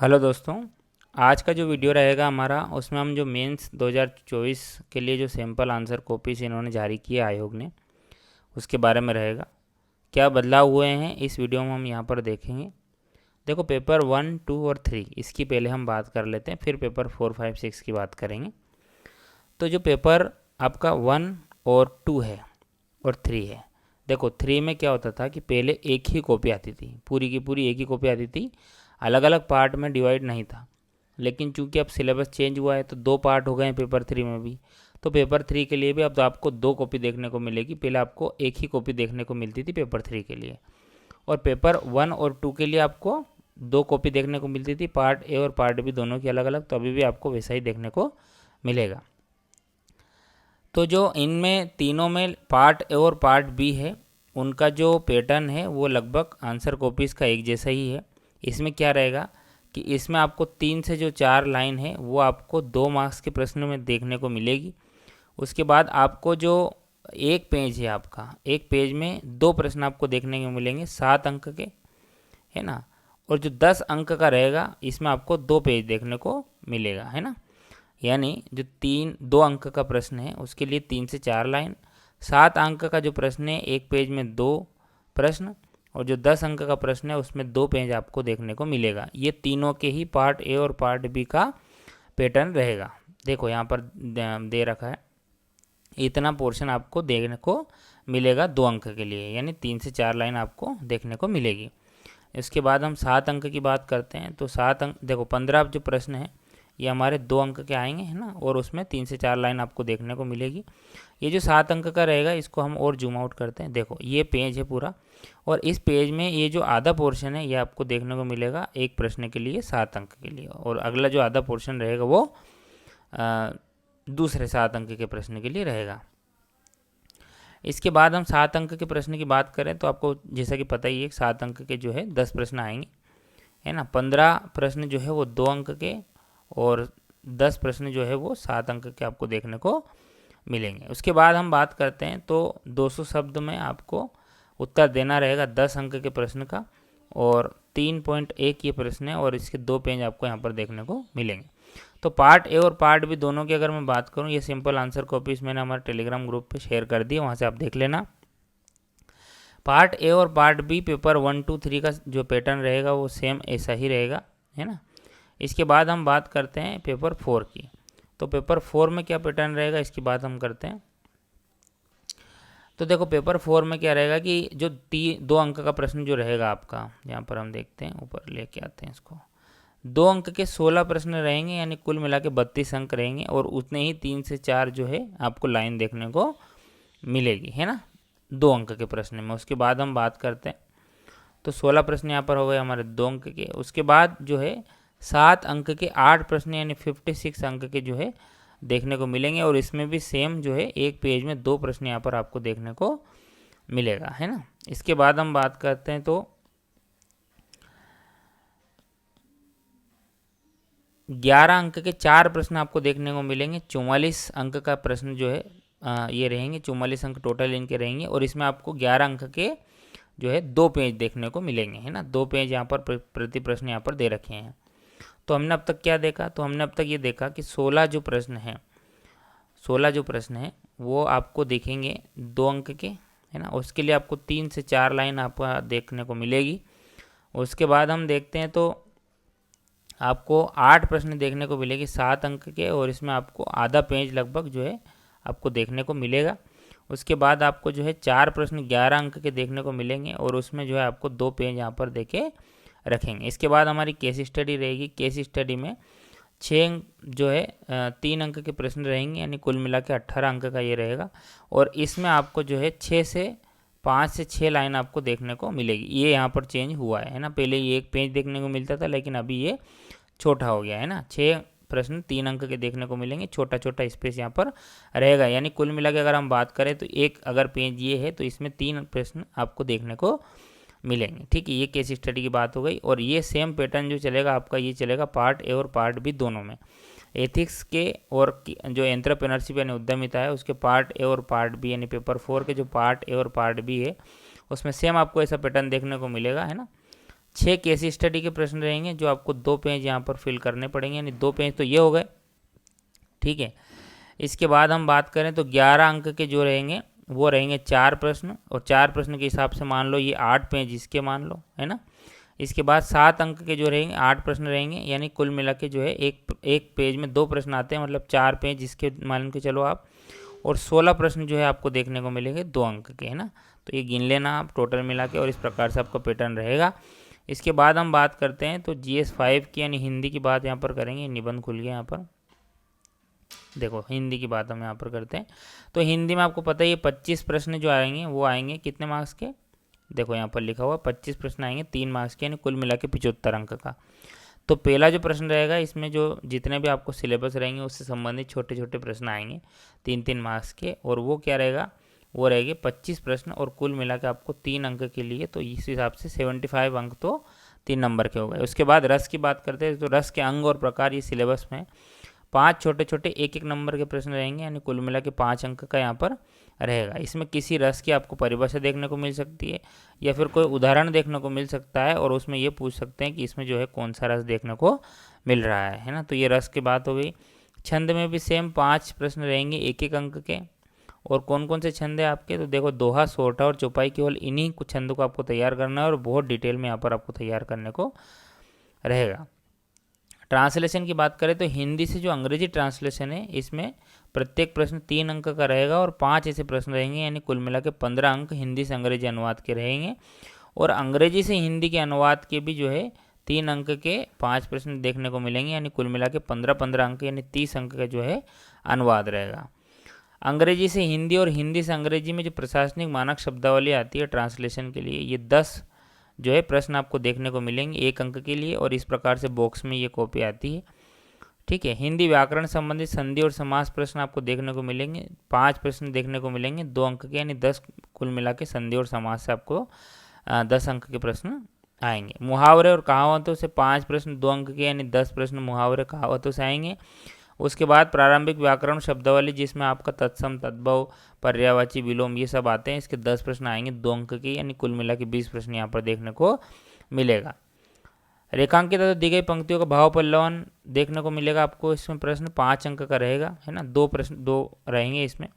Hello दोस्तों। आज का जो वीडियो रहेगा हमारा, उसमें हम जो मेंस 2024 के लिए जो सैम्पल आंसर कॉपीज इन्होंने जारी किया आयोग ने, उसके बारे में रहेगा। क्या बदलाव हुए हैं इस वीडियो में हम यहाँ पर देखेंगे। देखो, पेपर 1, 2 और 3 इसकी पहले हम बात कर लेते हैं, फिर पेपर 4, 5, 6 की बात करेंगे। तो जो पेपर आपका 1 और 2 है और 3 है, देखो 3 में क्या होता था कि पहले एक ही कॉपी आती थी, पूरी की पूरी एक ही कॉपी आती थी, अलग अलग पार्ट में डिवाइड नहीं था। लेकिन चूंकि अब सिलेबस चेंज हुआ है तो दो पार्ट हो गए हैं पेपर 3 में भी। तो पेपर 3 के लिए भी अब तो आपको दो कॉपी देखने को मिलेगी, पहले आपको एक ही कॉपी देखने को मिलती थी पेपर 3 के लिए। और पेपर 1 और 2 के लिए आपको दो कॉपी देखने को मिलती थी, पार्ट ए और पार्ट बी दोनों की अलग अलग। तो अभी भी आपको वैसा ही देखने को मिलेगा। तो जो इनमें तीनों में पार्ट ए और पार्ट बी है, उनका जो पैटर्न है वो लगभग आंसर कॉपीज़ का एक जैसा ही है। इसमें क्या रहेगा कि इसमें आपको 3 से जो 4 लाइन है वो आपको 2 मार्क्स के प्रश्न में देखने को मिलेगी। उसके बाद आपको जो एक पेज है आपका, एक पेज में दो प्रश्न आपको देखने को मिलेंगे 7 अंक के, है ना। और जो 10 अंक का रहेगा इसमें आपको दो पेज देखने को मिलेगा, है ना। यानी जो 2 अंक का प्रश्न है उसके लिए 3 से 4 लाइन, 7 अंक का जो प्रश्न है एक पेज में दो प्रश्न, और जो 10 अंक का प्रश्न है उसमें दो पेज आपको देखने को मिलेगा। ये तीनों के ही पार्ट ए और पार्ट बी का पैटर्न रहेगा। देखो यहाँ पर दे रखा है, इतना पोर्शन आपको देखने को मिलेगा 2 अंक के लिए, यानी 3 से 4 लाइन आपको देखने को मिलेगी। इसके बाद हम 7 अंक की बात करते हैं। तो 7 अंक, देखो 15 जो प्रश्न है ये हमारे 2 अंक के आएंगे, है ना, और उसमें 3 से 4 लाइन आपको देखने को मिलेगी। ये जो 7 अंक का रहेगा इसको हम और जूम आउट करते हैं। देखो ये पेज है पूरा, और इस पेज में ये जो आधा पोर्शन है ये आपको देखने को मिलेगा एक प्रश्न के लिए 7 अंक के लिए, और अगला जो आधा पोर्शन रहेगा वो दूसरे 7 अंक के प्रश्न के लिए रहेगा। इसके बाद हम 7 अंक के प्रश्न की बात करें तो आपको जैसा कि पता ही है 7 अंक के जो है 10 प्रश्न आएंगे, है ना। 15 प्रश्न जो है वो 2 अंक के, और 10 प्रश्न जो है वो 7 अंक के आपको देखने को मिलेंगे। उसके बाद हम बात करते हैं तो 200 शब्द में आपको उत्तर देना रहेगा 10 अंक के प्रश्न का, और 3.1 ये प्रश्न है, और इसके दो पेज आपको यहाँ पर देखने को मिलेंगे। तो पार्ट ए और पार्ट बी दोनों की अगर मैं बात करूँ, ये सिंपल आंसर कॉपीज मैंने हमारे टेलीग्राम ग्रुप पे शेयर कर दी है, वहाँ से आप देख लेना। पार्ट ए और पार्ट बी पेपर 1, 2, 3 का जो पैटर्न रहेगा वो सेम ऐसा ही रहेगा, है ना। इसके बाद हम बात करते हैं पेपर 4 की। तो पेपर 4 में क्या पैटर्न रहेगा इसकी बात हम करते हैं। तो देखो पेपर 4 में क्या रहेगा कि जो 2 अंक का प्रश्न जो रहेगा आपका, यहाँ पर हम देखते हैं, ऊपर लेके आते हैं इसको। 2 अंक के 16 प्रश्न रहेंगे, यानी कुल मिला के 32 अंक रहेंगे, और उतने ही 3 से 4 जो है आपको लाइन देखने को मिलेगी, है ना, 2 अंक के प्रश्न में। उसके बाद हम बात करते हैं तो 16 प्रश्न यहाँ पर हो गए हमारे 2 अंक के। उसके बाद जो है 7 अंक के 8 प्रश्न, यानी 56 अंक के जो है देखने को मिलेंगे, और इसमें भी सेम जो है एक पेज में दो प्रश्न यहाँ पर आपको देखने को मिलेगा, है ना। इसके बाद हम बात करते हैं तो 11 अंक के 4 प्रश्न आपको देखने को मिलेंगे। 44 अंक का प्रश्न जो है ये रहेंगे, 44 अंक टोटल इनके रहेंगे, और इसमें आपको 11 अंक के जो है दो पेज देखने को मिलेंगे, है ना। दो पेज यहाँ पर प्रति प्रश्न यहाँ पर दे रखे हैं। तो हमने अब तक क्या देखा, तो हमने अब तक ये देखा कि 16 जो प्रश्न हैं, 16 जो प्रश्न हैं वो आपको देखेंगे 2 अंक के, है ना। उसके लिए आपको 3 से 4 लाइन आपको देखने को मिलेगी। उसके बाद हम देखते हैं तो आपको 8 प्रश्न देखने को मिलेगी 7 अंक के, और इसमें आपको आधा पेज लगभग जो है आपको देखने को मिलेगा। उसके बाद आपको जो है 4 प्रश्न 11 अंक के देखने को मिलेंगे, और उसमें जो है आपको दो पेज यहाँ पर देके रखेंगे। इसके बाद हमारी केस स्टडी रहेगी। केस स्टडी में 6 जो है 3 अंक के प्रश्न रहेंगे, यानी कुल मिला के 18 अंक का ये रहेगा, और इसमें आपको जो है 5 से 6 लाइन आपको देखने को मिलेगी। ये यहाँ पर चेंज हुआ है ना, पहले ये एक पेज देखने को मिलता था, लेकिन अभी ये छोटा हो गया है ना। 6 प्रश्न 3 अंक के देखने को मिलेंगे, छोटा छोटा स्पेस यहाँ पर रहेगा, यानी कुल मिला के अगर हम बात करें तो एक अगर पेज ये है तो इसमें 3 प्रश्न आपको देखने को मिलेंगे। ठीक है, ये केस स्टडी की बात हो गई। और ये सेम पैटर्न जो चलेगा आपका, ये चलेगा पार्ट ए और पार्ट बी दोनों में। एथिक्स के और जो एंटरप्रेन्योरशिप यानी उद्यमिता है उसके पार्ट ए और पार्ट बी, यानी पेपर 4 के जो पार्ट ए और पार्ट बी है उसमें सेम आपको ऐसा पैटर्न देखने को मिलेगा, है ना। 6 केस स्टडी के प्रश्न रहेंगे जो आपको 2 पेज यहाँ पर फिल करने पड़ेंगे, यानी 2 पेज तो ये हो गए, ठीक है। इसके बाद हम बात करें तो 11 अंक के जो रहेंगे वो रहेंगे 4 प्रश्न, और 4 प्रश्न के हिसाब से मान लो ये 8 पेज इसके मान लो, है ना। इसके बाद 7 अंक के जो रहेंगे 8 प्रश्न रहेंगे, यानी कुल मिला के जो है एक पेज में 2 प्रश्न आते हैं, मतलब 4 पेज इसके मान के चलो आप, और 16 प्रश्न जो है आपको देखने को मिलेंगे 2 अंक के, है ना। तो ये गिन लेना आप टोटल मिला के, और इस प्रकार से आपका पैटर्न रहेगा। इसके बाद हम बात करते हैं तो GS 5 की यानी हिंदी की बात यहाँ पर करेंगे। निबंध खुल गया यहाँ पर, देखो हिंदी की बात हम यहाँ पर करते हैं। तो हिंदी में आपको पता है ये 25 प्रश्न जो आएंगे वो आएंगे कितने मार्क्स के, देखो यहाँ पर लिखा हुआ 25 प्रश्न आएंगे 3 मार्क्स के, यानी कुल मिला के 75 अंक का। तो पहला जो प्रश्न रहेगा इसमें जो जितने भी आपको सिलेबस रहेंगे उससे संबंधित छोटे छोटे प्रश्न आएंगे 3-3 मार्क्स के, और वो क्या रहेगा, वो रहेंगे 25 प्रश्न, और कुल मिला के आपको 3 अंक के लिए, तो इस हिसाब से 75 अंक तो 3 नंबर के हो गए। उसके बाद रस की बात करते हैं तो रस के अंग और प्रकार ये सिलेबस में 5 छोटे छोटे 1-1 नंबर के प्रश्न रहेंगे, यानी कुल मिला के 5 अंक का यहाँ पर रहेगा। इसमें किसी रस की आपको परिभाषा देखने को मिल सकती है, या फिर कोई उदाहरण देखने को मिल सकता है, और उसमें ये पूछ सकते हैं कि इसमें जो है कौन सा रस देखने को मिल रहा है ना। तो ये रस की बात हो गई। छंद में भी सेम 5 प्रश्न रहेंगे 1-1 अंक के, और कौन कौन से छंद है आपके, तो देखो दोहा, सोरठा और चौपाई, केवल इन्हीं कुछ छंदों को आपको तैयार करना है, और बहुत डिटेल में यहाँ पर आपको तैयार करने को रहेगा। ट्रांसलेशन की बात करें तो हिंदी से जो अंग्रेजी ट्रांसलेशन है इसमें प्रत्येक प्रश्न 3 अंक का रहेगा, और 5 ऐसे प्रश्न रहेंगे, यानी कुल मिला के 15 अंक हिंदी से अंग्रेजी अनुवाद के रहेंगे। और अंग्रेजी से हिंदी के अनुवाद के भी जो है 3 अंक के 5 प्रश्न देखने को मिलेंगे, यानी कुल मिला के 15-15 अंक, यानी 30 अंक का जो है अनुवाद रहेगा। अंग्रेजी से हिंदी और हिंदी से अंग्रेजी में जो प्रशासनिक मानक शब्दावली आती है ट्रांसलेशन के लिए, ये 10 जो है प्रश्न आपको देखने को मिलेंगे 1 अंक के लिए, और इस प्रकार से बॉक्स में ये कॉपी आती है, ठीक है। हिंदी व्याकरण संबंधित संधि और समास प्रश्न आपको देखने को मिलेंगे, 5 प्रश्न देखने को मिलेंगे 2 अंक के, यानी 10 कुल मिला के संधि और समास से आपको 10 अंक के प्रश्न आएंगे। मुहावरे और कहावतों से 5 प्रश्न 2 अंक के, यानी 10 प्रश्न मुहावरे कहावतों से आएंगे। उसके बाद प्रारंभिक व्याकरण शब्दावली जिसमें आपका तत्सम, तद्भव, पर्यायवाची, विलोम ये सब आते हैं, इसके 10 प्रश्न आएंगे 2 अंक के, यानी कुल मिला के 20 प्रश्न यहाँ पर देखने को मिलेगा। रेखांकित दी गई पंक्तियों का भाव पल्लवन देखने को मिलेगा आपको, इसमें प्रश्न 5 अंक का रहेगा, है ना। 2 प्रश्न 2 रहेंगे इसमें।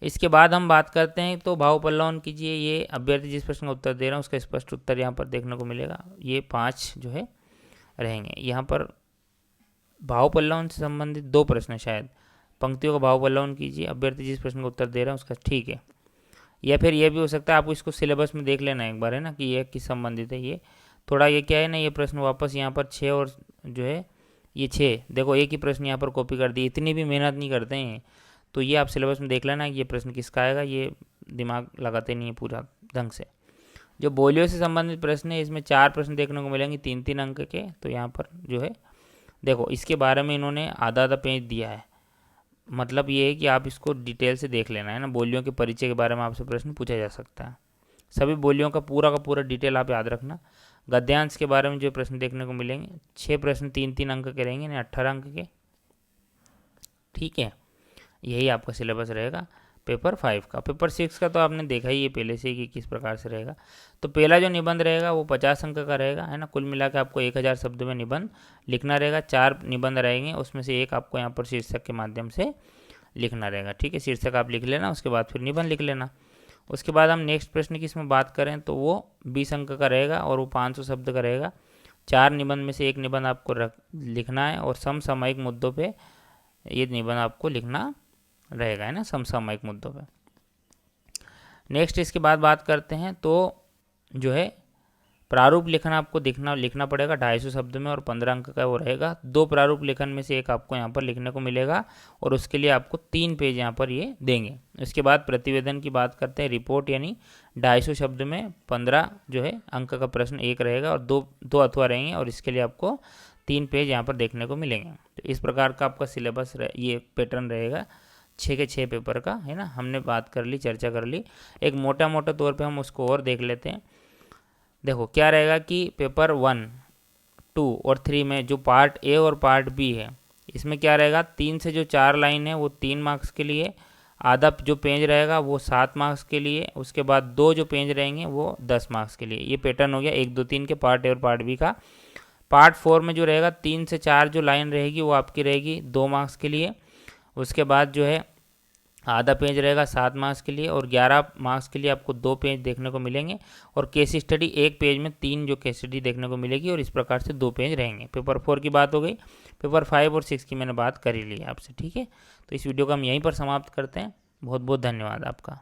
इसके बाद हम बात करते हैं तो भाव पल्लवन कीजिए, ये अभ्यर्थी जिस प्रश्न का उत्तर दे रहा है उसका स्पष्ट उत्तर यहाँ पर देखने को मिलेगा। ये 5 जो है रहेंगे यहाँ पर। भाव पल्लवन से संबंधित 2 प्रश्न, शायद पंक्तियों का भाव पल्लवन कीजिए, अभ्यर्थी जिस प्रश्न का उत्तर दे रहा है उसका, ठीक है। या फिर ये भी हो सकता है आप इसको सिलेबस में देख लेना एक बार, है ना, कि ये किस संबंधित है। ये थोड़ा ये क्या है ना, ये प्रश्न वापस यहाँ पर 6 और जो है ये 6, देखो एक ही प्रश्न यहाँ पर कॉपी कर दी, इतनी भी मेहनत नहीं करते हैं। तो ये आप सिलेबस में देख लेना ये प्रश्न किसका आएगा, ये दिमाग लगाते नहीं है पूरा ढंग से। जो बोलियों से संबंधित प्रश्न है इसमें 4 प्रश्न देखने को मिलेंगे 3-3 अंक के। तो यहाँ पर जो है देखो इसके बारे में इन्होंने आधा आधा पेज दिया है, मतलब ये है कि आप इसको डिटेल से देख लेना, है ना। बोलियों के परिचय के बारे में आपसे प्रश्न पूछा जा सकता है, सभी बोलियों का पूरा डिटेल आप याद रखना। गद्यांश के बारे में जो प्रश्न देखने को मिलेंगे 6 प्रश्न 3-3 अंक के रहेंगे, यानी 18 अंक के, ठीक है। यही आपका सिलेबस रहेगा पेपर 5 का। पेपर 6 का तो आपने देखा ही है पहले से कि किस प्रकार से रहेगा। तो पहला जो निबंध रहेगा वो 50 अंक का रहेगा, है ना। कुल मिला के आपको 1000 शब्दों में निबंध लिखना रहेगा। 4 निबंध रहेंगे, उसमें से एक आपको यहाँ पर शीर्षक के माध्यम से लिखना रहेगा, ठीक है। शीर्षक आप लिख लेना, उसके बाद फिर निबंध लिख लेना। उसके बाद हम नेक्स्ट प्रश्न की इसमें बात करें तो वो 20 अंक का रहेगा, और वो 500 शब्द का रहेगा। 4 निबंध में से एक निबंध आपको लिखना है, और समसामयिक मुद्दों पे ये निबंध आपको लिखना रहेगा, है ना, समसामयिक मुद्दों पे। नेक्स्ट इसके बाद बात करते हैं तो जो है प्रारूप लेखन आपको लिखना पड़ेगा 250 शब्द में, और 15 अंक का वो रहेगा। 2 प्रारूप लेखन में से एक आपको यहाँ पर लिखने को मिलेगा, और उसके लिए आपको 3 पेज यहाँ पर ये देंगे। उसके बाद प्रतिवेदन की बात करते हैं, रिपोर्ट यानी 250 शब्द में 15 जो है अंक का प्रश्न एक रहेगा, और दो अथवा रहेंगे, और इसके लिए आपको 3 पेज यहाँ पर देखने को मिलेंगे। तो इस प्रकार का आपका सिलेबस ये पैटर्न रहेगा 6 के 6 पेपर का, है ना। हमने बात कर ली, चर्चा कर ली। एक मोटा तौर पे हम उसको और देख लेते हैं। देखो क्या रहेगा कि पेपर 1, 2 और 3 में जो पार्ट ए और पार्ट बी है इसमें क्या रहेगा, 3 से जो 4 लाइन है वो 3 मार्क्स के लिए, आधा जो पेज रहेगा वो 7 मार्क्स के लिए, उसके बाद 2 जो पेज रहेंगे वो 10 मार्क्स के लिए। ये पैटर्न हो गया 1, 2, 3 के पार्ट ए और पार्ट बी का। पार्ट 4 में जो रहेगा 3 से 4 जो लाइन रहेगी वो आपकी रहेगी 2 मार्क्स के लिए। उसके बाद जो है आधा पेज रहेगा 7 मार्क्स के लिए, और 11 मार्क्स के लिए आपको 2 पेज देखने को मिलेंगे, और केस स्टडी एक पेज में 3 जो केस स्टडी देखने को मिलेगी, और इस प्रकार से 2 पेज रहेंगे। पेपर 4 की बात हो गई। पेपर 5 और 6 की मैंने बात कर ही ली आपसे, ठीक है। तो इस वीडियो को हम यहीं पर समाप्त करते हैं। बहुत बहुत धन्यवाद आपका।